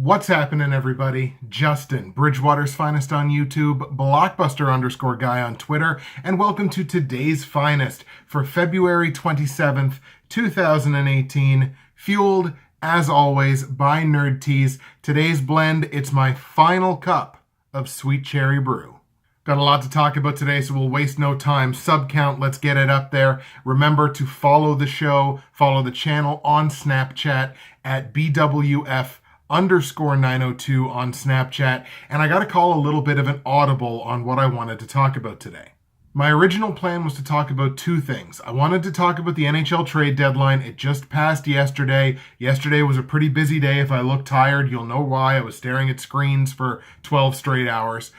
What's happening, everybody? Justin, Bridgewater's Finest on YouTube, Blockbuster_guy on Twitter, and welcome to today's Finest for February 27th, 2018, fueled, as always, by Nerd Teas. Today's blend, it's my final cup of Sweet Cherry Brew. Got a lot to talk about today, so we'll waste no time. Sub count, let's get it up there. Remember to follow the show, follow the channel on Snapchat at BWF_902 on Snapchat, and I got to call a little bit of an audible on what I wanted to talk about today. My original plan was to talk about two things. I wanted to talk about the NHL trade deadline. It just passed yesterday. Yesterday was a pretty busy day. If I look tired, you'll know why. I was staring at screens for 12 straight hours.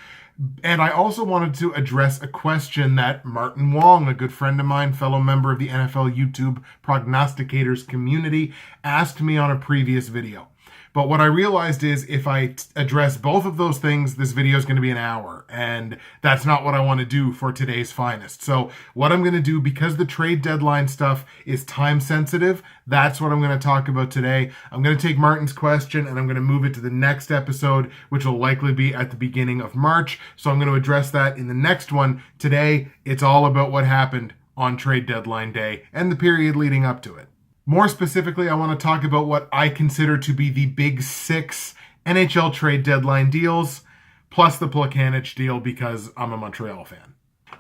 And I also wanted to address a question that Martin Wong, a good friend of mine, fellow member of the NFL YouTube prognosticators community, asked me on a previous video. But what I realized is if I address both of those things, this video is going to be an hour, and that's not what I want to do for today's Finest. So what I'm going to do, because the trade deadline stuff is time sensitive, that's what I'm going to talk about today. I'm going to take Martin's question and I'm going to move it to the next episode, which will likely be at the beginning of March. So I'm going to address that in the next one. Today, it's all about what happened on trade deadline day and the period leading up to it. More specifically, I want to talk about what I consider to be the big six NHL trade deadline deals, plus the Plekanec deal because I'm a Montreal fan.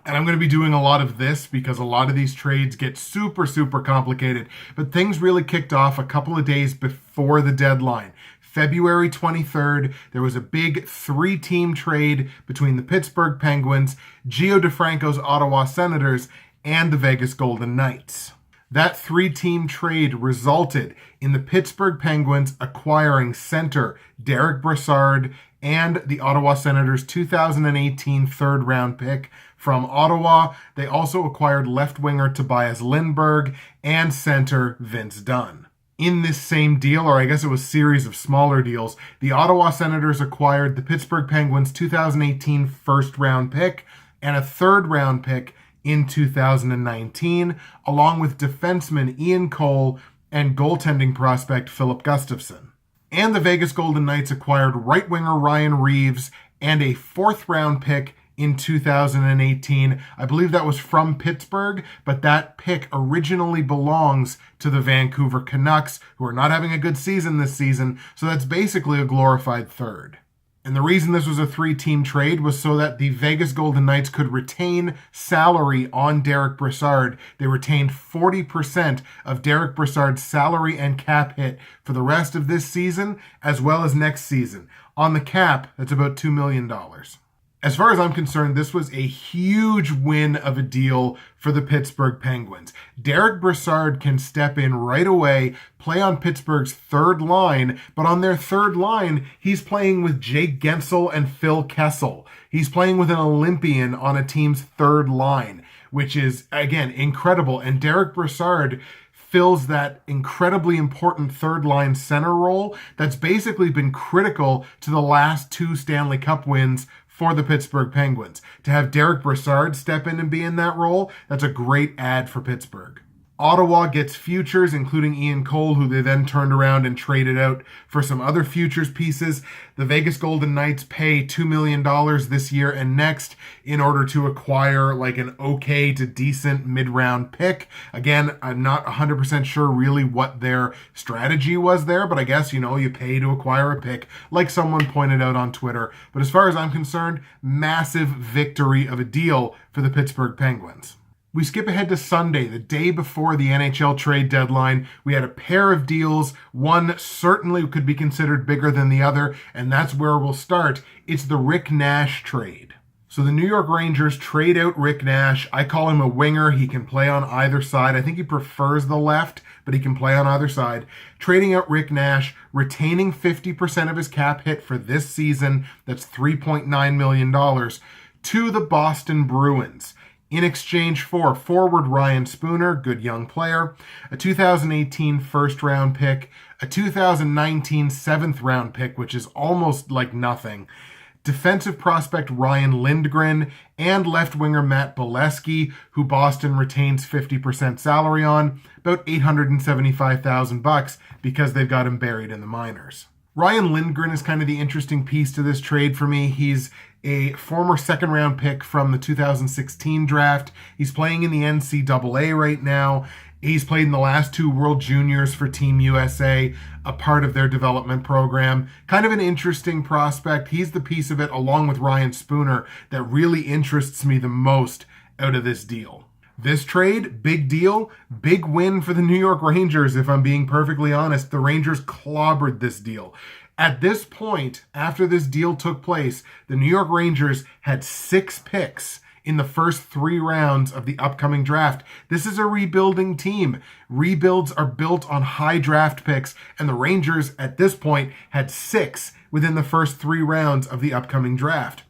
And I'm going to be doing a lot of this because a lot of these trades get super complicated, but things really kicked off a couple of days before the deadline. February 23rd, there was a big three-team trade between the Pittsburgh Penguins, Gio DeFranco's Ottawa Senators, and the Vegas Golden Knights. That three-team trade resulted in the Pittsburgh Penguins acquiring center Derick Brassard and the Ottawa Senators' 2018 third-round pick from Ottawa. They also acquired left-winger Tobias Lindberg and center Vince Dunn. In this same deal, or I guess it was a series of smaller deals, the Ottawa Senators acquired the Pittsburgh Penguins' 2018 first-round pick and a third-round pick in 2019, along with defenseman Ian Cole and goaltending prospect Philip Gustafson. And the Vegas Golden Knights acquired right winger Ryan Reeves and a fourth-round pick in 2018. I believe that was from Pittsburgh, but that pick originally belongs to the Vancouver Canucks, who are not having a good season this season, so that's basically a glorified third. And the reason this was a three-team trade was so that the Vegas Golden Knights could retain salary on Derick Brassard. They retained 40% of Derick Brassard's salary and cap hit for the rest of this season, as well as next season. On the cap, that's about $2 million. As far as I'm concerned, this was a huge win of a deal for the Pittsburgh Penguins. Derick Brassard can step in right away, play on Pittsburgh's third line, but on their third line, he's playing with Jake Guentzel and Phil Kessel. He's playing with an Olympian on a team's third line, which is, again, incredible. And Derick Brassard fills that incredibly important third-line center role that's basically been critical to the last two Stanley Cup wins for the Pittsburgh Penguins. To have Derick Brassard step in and be in that role, that's a great ad for Pittsburgh. Ottawa gets futures, including Ian Cole, who they then turned around and traded out for some other futures pieces. The Vegas Golden Knights pay $2 million this year and next in order to acquire like an okay to decent mid-round pick. Again, I'm not 100% sure really what their strategy was there, but I guess, you pay to acquire a pick, like someone pointed out on Twitter. But as far as I'm concerned, massive victory of a deal for the Pittsburgh Penguins. We skip ahead to Sunday, the day before the NHL trade deadline. We had a pair of deals. One certainly could be considered bigger than the other, and that's where we'll start. It's the Rick Nash trade. So the New York Rangers trade out Rick Nash. I call him a winger. He can play on either side. I think he prefers the left, but he can play on either side. Trading out Rick Nash, retaining 50% of his cap hit for this season, that's $3.9 million, to the Boston Bruins. In exchange for forward Ryan Spooner, good young player, a 2018 first-round pick, a 2019 seventh-round pick, which is almost like nothing, defensive prospect Ryan Lindgren, and left winger Matt Bolesky, who Boston retains 50% salary on, about $875,000 because they've got him buried in the minors. Ryan Lindgren is kind of the interesting piece to this trade for me. He's a former second-round pick from the 2016 draft. He's playing in the NCAA right now. He's played in the last 2 World Juniors for Team USA, a part of their development program. Kind of an interesting prospect. He's the piece of it, along with Ryan Spooner, that really interests me the most out of this deal. This trade, big deal, big win for the New York Rangers, if I'm being perfectly honest. The Rangers clobbered this deal. At this point, after this deal took place, the New York Rangers had 6 picks in the first 3 rounds of the upcoming draft. This is a rebuilding team. Rebuilds are built on high draft picks, and the Rangers at this point had 6 within the first 3 rounds of the upcoming draft.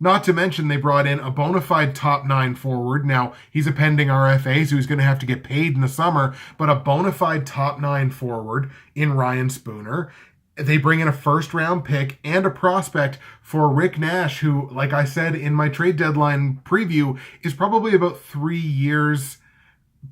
Not to mention they brought in a bona fide top 9 forward. Now, he's a pending RFA, so he's going to have to get paid in the summer, but a bona fide top 9 forward in Ryan Spooner. They bring in a first-round pick and a prospect for Rick Nash, who, like I said in my trade deadline preview, is probably about 3 years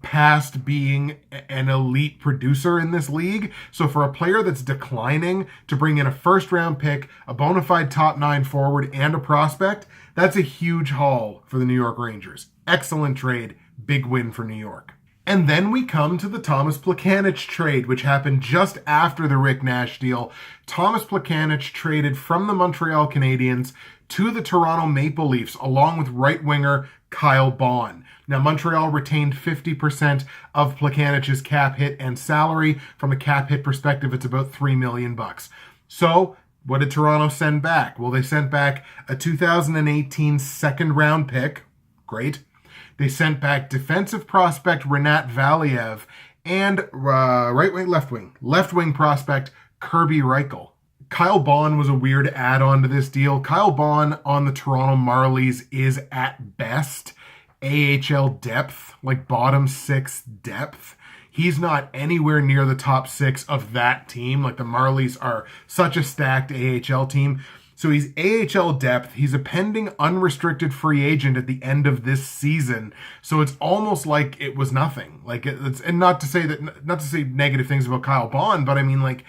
past being an elite producer in this league. So for a player that's declining to bring in a first-round pick, a bona fide top 9 forward, and a prospect, that's a huge haul for the New York Rangers. Excellent trade. Big win for New York. And then we come to the Tomas Plekanec trade, which happened just after the Rick Nash deal. Tomas Plekanec traded from the Montreal Canadiens to the Toronto Maple Leafs, along with right winger Kyle Baun. Now, Montreal retained 50% of Plekanec's cap hit and salary. From a cap hit perspective, it's about $3 million. So, what did Toronto send back? Well, they sent back a 2018 second-round pick. Great. They sent back defensive prospect Rinat Valiev and left wing prospect Kirby Reichel. Kyle Baun was a weird add-on to this deal. Kyle Baun on the Toronto Marlies is at best AHL depth, like bottom 6 depth. He's not anywhere near the top 6 of that team. Like, the Marlies are such a stacked AHL team. So he's AHL depth. He's a pending unrestricted free agent at the end of this season. So it's almost like it was nothing. Like, and not to say negative things about Kyle Baun, but I mean, like,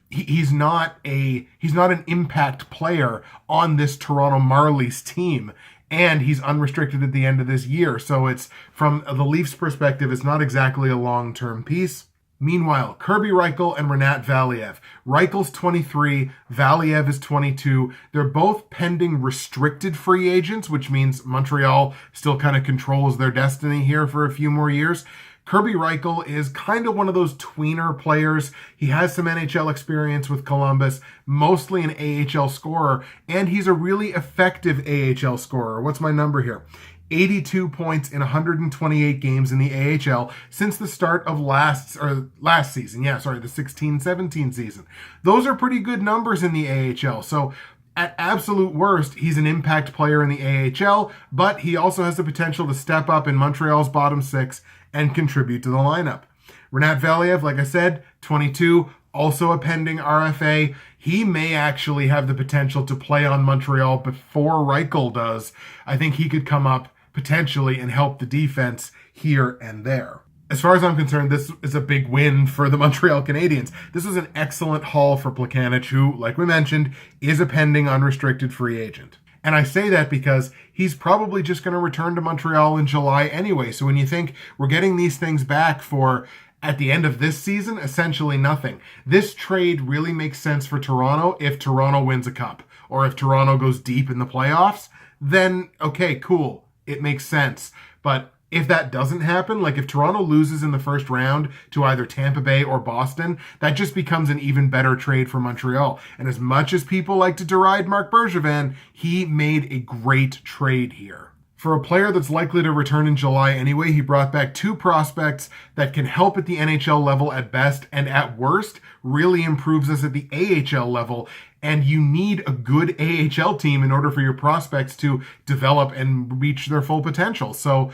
he's not an impact player on this Toronto Marlies team, and he's unrestricted at the end of this year. So it's, from the Leafs' perspective, it's not exactly a long-term piece. Meanwhile, Kirby Reichel and Rinat Valiev. Reichel's 23, Valiev is 22. They're both pending restricted free agents, which means Montreal still kind of controls their destiny here for a few more years. Kirby Reichel is kind of one of those tweener players. He has some NHL experience with Columbus, mostly an AHL scorer, and he's a really effective AHL scorer. What's my number here? 82 points in 128 games in the AHL since the start of last season. The 16-17 season. Those are pretty good numbers in the AHL. So at absolute worst, he's an impact player in the AHL, but he also has the potential to step up in Montreal's bottom 6 and contribute to the lineup. Rinat Valiev, like I said, 22, also a pending RFA. He may actually have the potential to play on Montreal before Reichel does. I think he could come up potentially and help the defense here and there. As far as I'm concerned, this is a big win for the Montreal Canadiens. This was an excellent haul for Plekanec, who, like we mentioned, is a pending unrestricted free agent. And I say that because he's probably just going to return to Montreal in July anyway. So when you think we're getting these things back for, at the end of this season, essentially nothing. This trade really makes sense for Toronto if Toronto wins a cup, or if Toronto goes deep in the playoffs, then okay, cool. It makes sense. But if that doesn't happen, like if Toronto loses in the first round to either Tampa Bay or Boston, that just becomes an even better trade for Montreal. And as much as people like to deride Marc Bergevin, he made a great trade here. For a player that's likely to return in July anyway, he brought back 2 prospects that can help at the NHL level at best, and at worst, really improves us at the AHL level. And you need a good AHL team in order for your prospects to develop and reach their full potential. So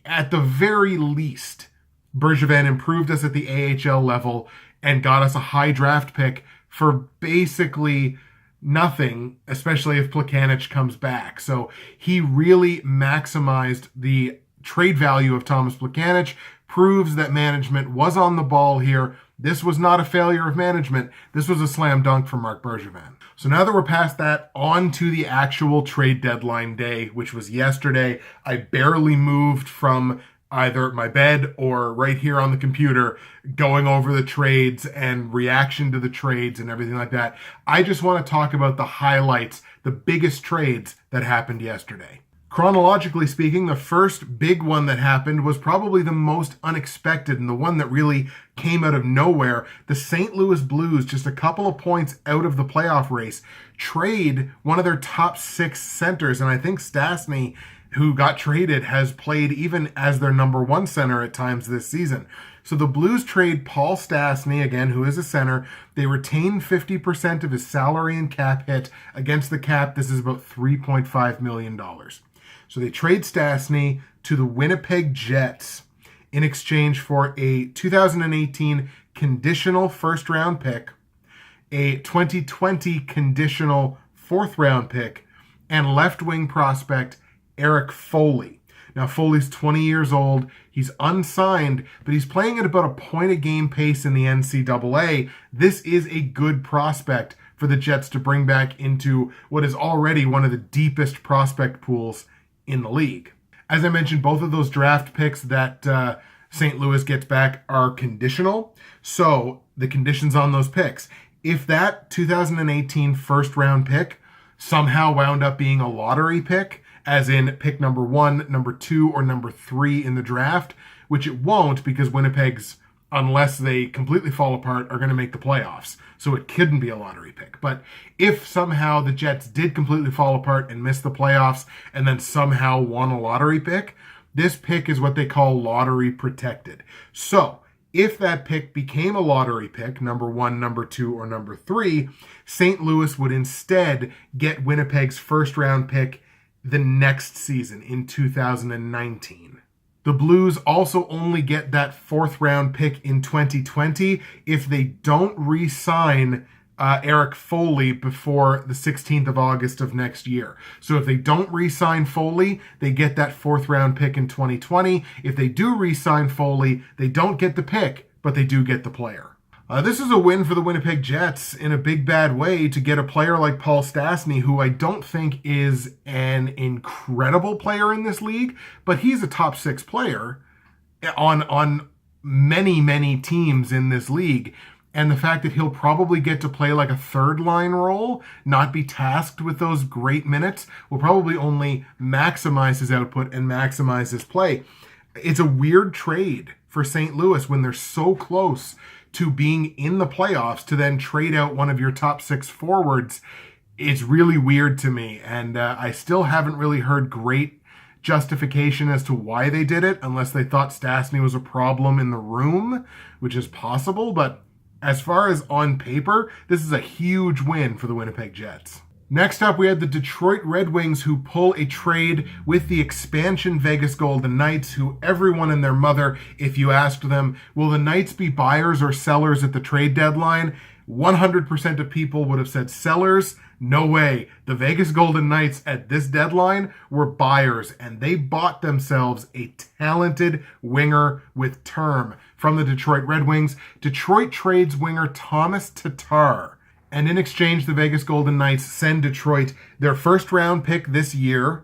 at the very least, Bergevin improved us at the AHL level and got us a high draft pick for basically nothing, especially if Plekanec comes back. So he really maximized the trade value of Tomas Plekanec, proves that management was on the ball here, This was not a failure of management. This was a slam dunk for Marc Bergevin. So now that we're past that, on to the actual trade deadline day, which was yesterday. I barely moved from either my bed or right here on the computer going over the trades and reaction to the trades and everything like that. I just want to talk about the highlights, the biggest trades that happened yesterday. Chronologically speaking, the first big one that happened was probably the most unexpected and the one that really came out of nowhere. The St. Louis Blues, just a couple of points out of the playoff race, trade one of their top 6 centers. And I think Stastny, who got traded, has played even as their number 1 center at times this season. So the Blues trade Paul Stastny, again, who is a center. They retain 50% of his salary and cap hit. Against the cap, this is about $3.5 million. So they trade Stastny to the Winnipeg Jets in exchange for a 2018 conditional first-round pick, a 2020 conditional fourth-round pick, and left-wing prospect Eric Foley. Now, Foley's 20 years old. He's unsigned, but he's playing at about a point-a-game pace in the NCAA. This is a good prospect for the Jets to bring back into what is already one of the deepest prospect pools in the league. As I mentioned, both of those draft picks that St. Louis gets back are conditional. So the conditions on those picks, if that 2018 first round pick somehow wound up being a lottery pick, as in pick number 1, number 2, or number 3 in the draft, which it won't because Winnipeg's, unless they completely fall apart, are going to make the playoffs. So it couldn't be a lottery pick. But if somehow the Jets did completely fall apart and miss the playoffs and then somehow won a lottery pick, this pick is what they call lottery protected. So if that pick became a lottery pick, number 1, number 2, or number 3, St. Louis would instead get Winnipeg's first round pick the next season in 2019. The Blues also only get that fourth round pick in 2020 if they don't re-sign Eric Foley before the 16th of August of next year. So if they don't re-sign Foley, they get that fourth round pick in 2020. If they do re-sign Foley, they don't get the pick, but they do get the player. This is a win for the Winnipeg Jets in a big bad way to get a player like Paul Stastny, who I don't think is an incredible player in this league, but he's a top 6 player on many, many teams in this league. And the fact that he'll probably get to play like a third line role, not be tasked with those great minutes, will probably only maximize his output and maximize his play. It's a weird trade for St. Louis when they're so close to being in the playoffs to then trade out one of your top 6 forwards. It's really weird to me. And I still haven't really heard great justification as to why they did it, unless they thought Stastny was a problem in the room, which is possible. But as far as on paper, this is a huge win for the Winnipeg Jets. Next up, we had the Detroit Red Wings, who pull a trade with the expansion Vegas Golden Knights, who everyone and their mother, if you asked them, will the Knights be buyers or sellers at the trade deadline? 100% of people would have said sellers. No way. The Vegas Golden Knights at this deadline were buyers, and they bought themselves a talented winger with term from the Detroit Red Wings. Detroit trades winger Tomas Tatar. And in exchange, the Vegas Golden Knights send Detroit their first round pick this year,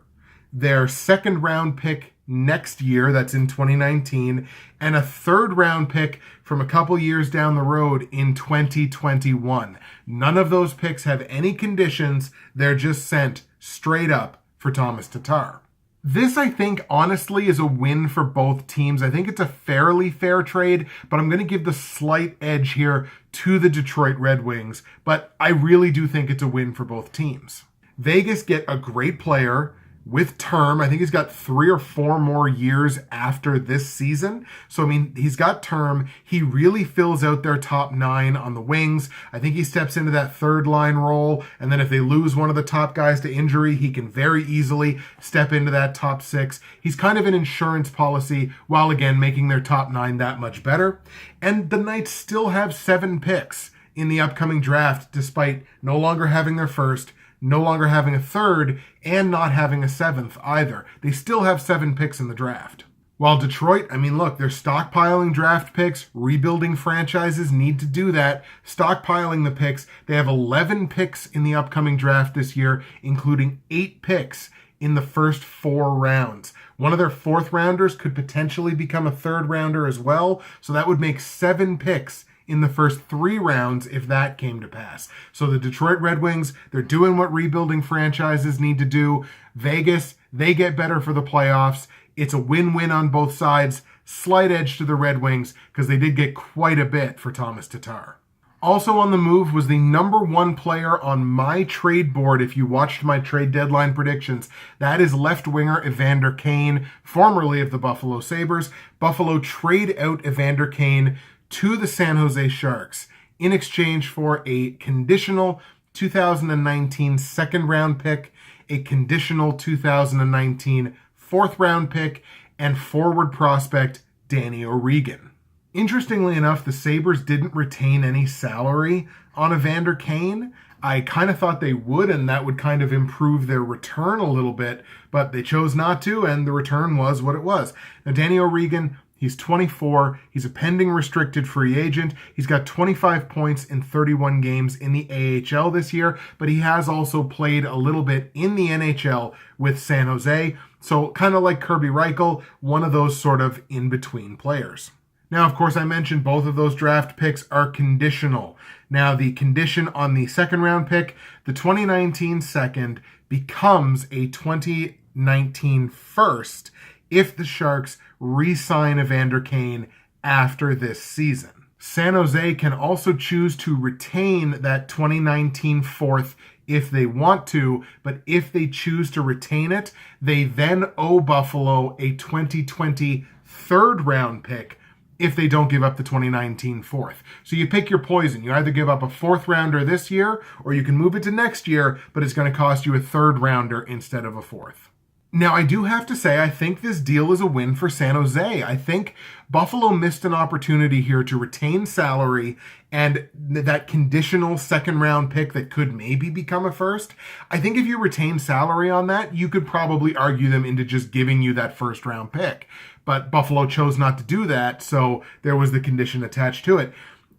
their second round pick next year, that's in 2019, and a third round pick from a couple years down the road in 2021. None of those picks have any conditions. They're just sent straight up for Tomas Tatar. This, I think, honestly, is a win for both teams. I think it's a fairly fair trade, but I'm going to give the slight edge here to the Detroit Red Wings. But I really do think it's a win for both teams. Vegas get a great player with term. I think he's got 3 or 4 more years after this season. So, I mean, he's got term. He really fills out their top 9 on the wings. I think he steps into that third line role. And then if they lose one of the top guys to injury, he can very easily step into that top 6. He's kind of an insurance policy while, again, making their top 9 that much better. And the Knights still have 7 picks in the upcoming draft, despite no longer having their first, no longer having a third, and not having a 7th either. They still have 7 picks in the draft. While Detroit, look, they're stockpiling draft picks. Rebuilding franchises need to do that. Stockpiling the picks. They have 11 picks in the upcoming draft this year, including 8 picks in the first 4 rounds. One of their 4th rounders could potentially become a 3rd rounder as well. So that would make 7 picks in the first 3 rounds if that came to pass. So the Detroit Red Wings, they're doing what rebuilding franchises need to do. Vegas, they get better for the playoffs. It's a win-win on both sides. Slight edge to the Red Wings because they did get quite a bit for Tomas Tatar. Also on the move was the number 1 player on my trade board if you watched my trade deadline predictions. That is left winger Evander Kane, formerly of the Buffalo Sabres. Buffalo trade out Evander Kane to the San Jose Sharks in exchange for a conditional 2019 second round pick, a conditional 2019 4th round pick, and forward prospect Danny O'Regan. Interestingly enough, the Sabres didn't retain any salary on Evander Kane. I kind of thought they would, and that would kind of improve their return a little bit, but they chose not to, and the return was what it was. Now, Danny O'Regan, he's 24. He's a pending restricted free agent. He's got 25 points in 31 games in the AHL this year, but he has also played a little bit in the NHL with San Jose. So kind of like Kirby Reichel, one of those sort of in-between players. Now, of course, I mentioned both of those draft picks are conditional. Now, the condition on the second round pick, the 2019 second becomes a 2019 first if the Sharks re-sign Evander Kane after this season. San Jose can also choose to retain that 2019 fourth if they want to, but if they choose to retain it, they then owe Buffalo a 2020 third round pick if they don't give up the 2019 fourth. So you pick your poison. You either give up a 4th rounder this year, or you can move it to next year, but it's going to cost you a 3rd rounder instead of a 4th. Now, I do have to say, I think this deal is a win for San Jose. I think Buffalo missed an opportunity here to retain salary and that conditional second round pick that could maybe become a first. I think if you retain salary on that, you could probably argue them into just giving you that 1st round pick. But Buffalo chose not to do that, so there was the condition attached to it.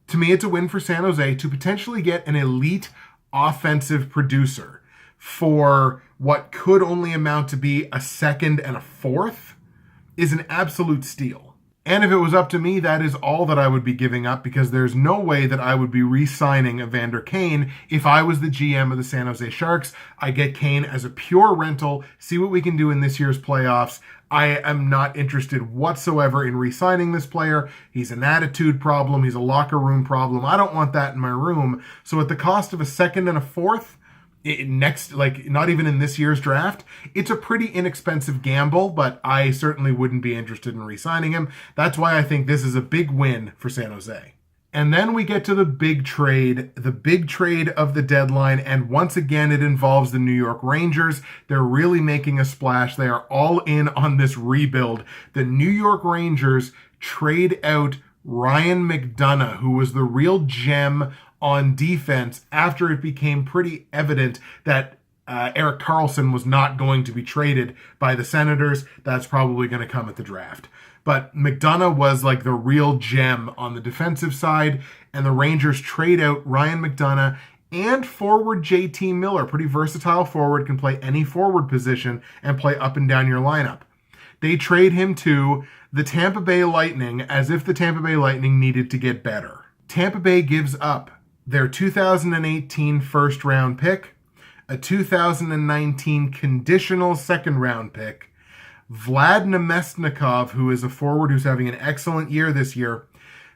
To me, it's a win for San Jose to potentially get an elite offensive producer for what could only amount to be a 2nd and a 4th is an absolute steal. And if it was up to me, that is all that I would be giving up, because there's no way that I would be re-signing Evander Kane if I was the GM of the San Jose Sharks. I get Kane as a pure rental, see what we can do in this year's playoffs. I am not interested whatsoever in re-signing this player. He's an attitude problem. He's a locker room problem. I don't want that in my room. So at the cost of a 2nd and a 4th, not even in this year's draft, it's a pretty inexpensive gamble, but I certainly wouldn't be interested in re-signing him. That's why I think this is a big win for San Jose. And then we get to the big trade of the deadline, and once again it involves the New York Rangers. They're really making a splash. They are all in on this rebuild. The New York Rangers trade out Ryan McDonagh, who was the real gem on defense after it became pretty evident that Erik Karlsson was not going to be traded by the Senators. That's probably going to come at the draft. But McDonagh was like the real gem on the defensive side, and the Rangers trade out Ryan McDonagh and forward J.T. Miller. Pretty versatile forward, can play any forward position and play up and down your lineup. They trade him to the Tampa Bay Lightning as if the Tampa Bay Lightning needed to get better. Tampa Bay gives up their 2018 first round pick, a 2019 conditional second round pick, Vlad Nemesnikov, who is a forward who's having an excellent year this year,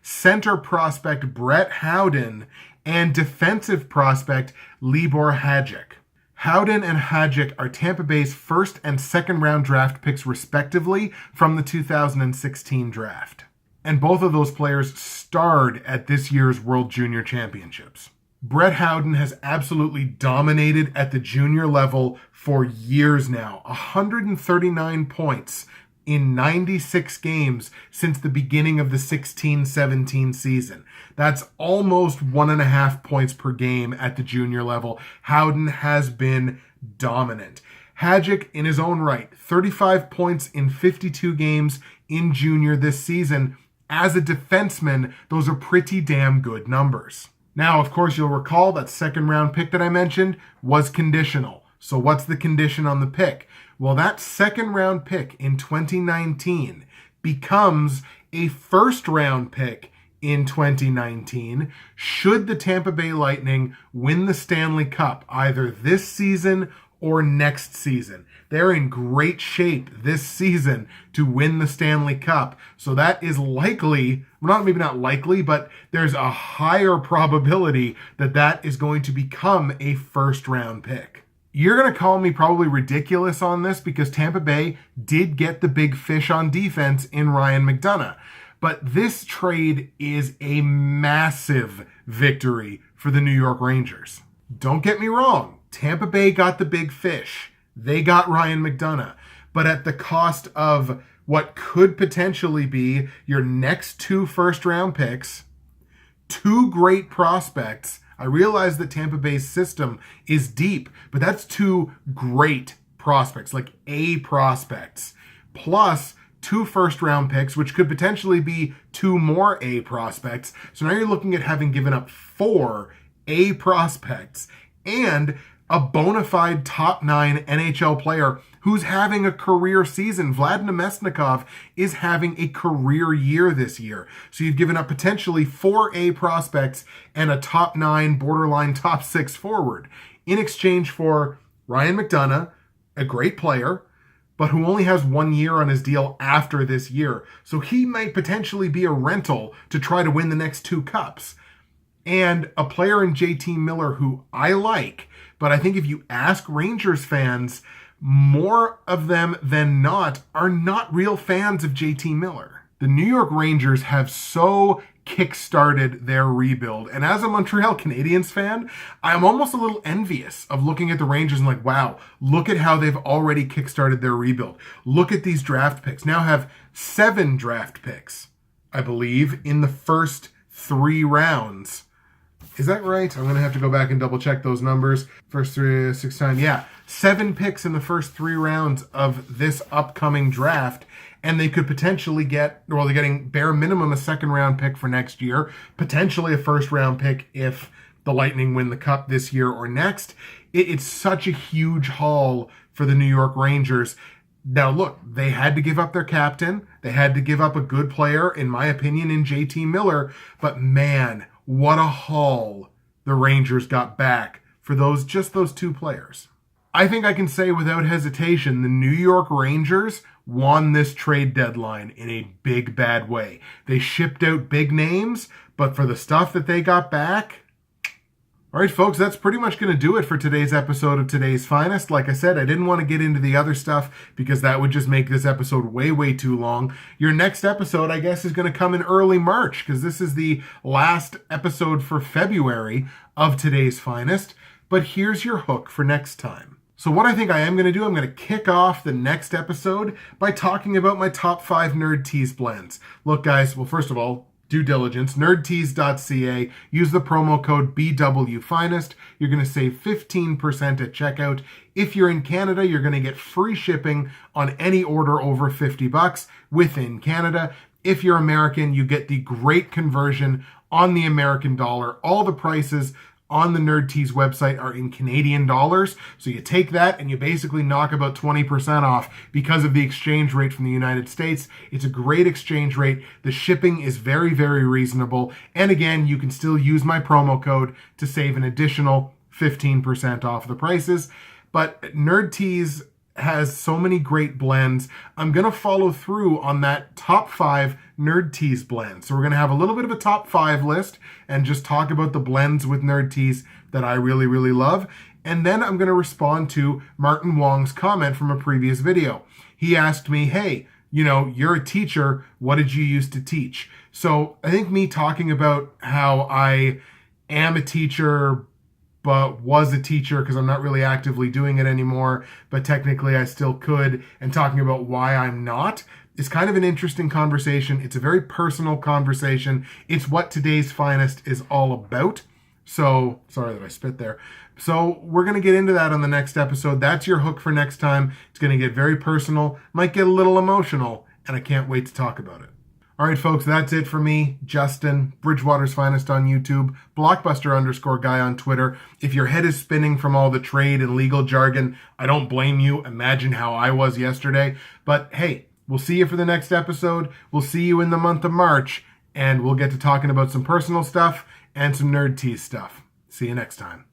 center prospect Brett Howden, and defensive prospect Libor Hadjic. Howden and Hadjic are Tampa Bay's 1st and 2nd round draft picks respectively from the 2016 draft. And both of those players starred at this year's World Junior Championships. Brett Howden has absolutely dominated at the junior level for years now. 139 points in 96 games since the beginning of the 16-17 season. That's almost 1.5 points per game at the junior level. Howden has been dominant. Hadjic, in his own right, 35 points in 52 games in junior this season. As a defenseman, those are pretty damn good numbers. Now, of course, you'll recall that second round pick that I mentioned was conditional. So what's the condition on the pick? Well, that second round pick in 2019 becomes a first round pick in 2019 should the Tampa Bay Lightning win the Stanley Cup either this season or next season. They're in great shape this season to win the Stanley Cup. So that is likely, well, maybe not likely, but there's a higher probability that that is going to become a first round pick. You're going to call me probably ridiculous on this because Tampa Bay did get the big fish on defense in Ryan McDonagh. But this trade is a massive victory for the New York Rangers. Don't get me wrong. Tampa Bay got the big fish. They got Ryan McDonagh. But at the cost of what could potentially be your next 2 first-round picks, 2 great prospects. I realize that Tampa Bay's system is deep, but that's 2 great prospects, like A prospects, plus 2 first-round picks, which could potentially be 2 more A prospects. So now you're looking at having given up 4 A prospects and a bona fide top 9 NHL player who's having a career season. Vlad Namestnikov is having a career year this year. So you've given up potentially 4 A prospects and a top 9, borderline top 6 forward in exchange for Ryan McDonagh, a great player, but who only has 1 year on his deal after this year. So he might potentially be a rental to try to win the next 2 cups. And a player in J.T. Miller who I like, but I think if you ask Rangers fans, more of them than not are not real fans of J.T. Miller. The New York Rangers have so kickstarted their rebuild. And as a Montreal Canadiens fan, I'm almost a little envious of looking at the Rangers and like, wow, look at how they've already kickstarted their rebuild. Look at these draft picks. Now have 7 draft picks, I believe, in the first 3 rounds. Is that right? I'm going to have to go back and double check those numbers. First 3, 6 times. Yeah. 7 picks in the first 3 rounds of this upcoming draft. And they could potentially get, well, they're getting bare minimum a second round pick for next year. Potentially a first round pick if the Lightning win the Cup this year or next. It's such a huge haul for the New York Rangers. Now, look, they had to give up their captain. They had to give up a good player, in my opinion, in J.T. Miller. But man, what a haul the Rangers got back for just those 2 players. I think I can say without hesitation, the New York Rangers won this trade deadline in a big, bad way. They shipped out big names, but for the stuff that they got back... All right, folks, that's pretty much going to do it for today's episode of Today's Finest. Like I said, I didn't want to get into the other stuff because that would just make this episode way, way too long. Your next episode, I guess, is going to come in early March because this is the last episode for February of Today's Finest. But here's your hook for next time. So what I think I am going to do, I'm going to kick off the next episode by talking about my top 5 Nerd Teas blends. Look, guys, well, first of all, due diligence, nerdteas.ca. Use the promo code BWFinest. You're going to save 15% at checkout. If you're in Canada, you're going to get free shipping on any order over $50 within Canada. If you're American, you get the great conversion on the American dollar. All the prices on the Nerd Teas website are in Canadian dollars. So you take that and you basically knock about 20% off because of the exchange rate from the United States. It's a great exchange rate. The shipping is very, very reasonable. And again, you can still use my promo code to save an additional 15% off the prices. But Nerd Teas has so many great blends. I'm going to follow through on that top 5 Nerd Teas blends. So we're going to have a little bit of a top 5 list and just talk about the blends with Nerd Teas that I really, really love. And then I'm going to respond to Martin Wong's comment from a previous video. He asked me, hey, you're a teacher. What did you used to teach? So I think me talking about how I am a teacher, but was a teacher because I'm not really actively doing it anymore, but technically I still could, and talking about why I'm not, is kind of an interesting conversation. It's a very personal conversation. It's what Today's Finest is all about. So, sorry that I spit there. So we're going to get into that on the next episode. That's your hook for next time. It's going to get very personal, might get a little emotional, and I can't wait to talk about it. All right, folks, that's it for me, Justin, Bridgewater's Finest on YouTube, Blockbuster_guy on Twitter. If your head is spinning from all the trade and legal jargon, I don't blame you. Imagine how I was yesterday. But hey, we'll see you for the next episode. We'll see you in the month of March, and we'll get to talking about some personal stuff and some nerd tease stuff. See you next time.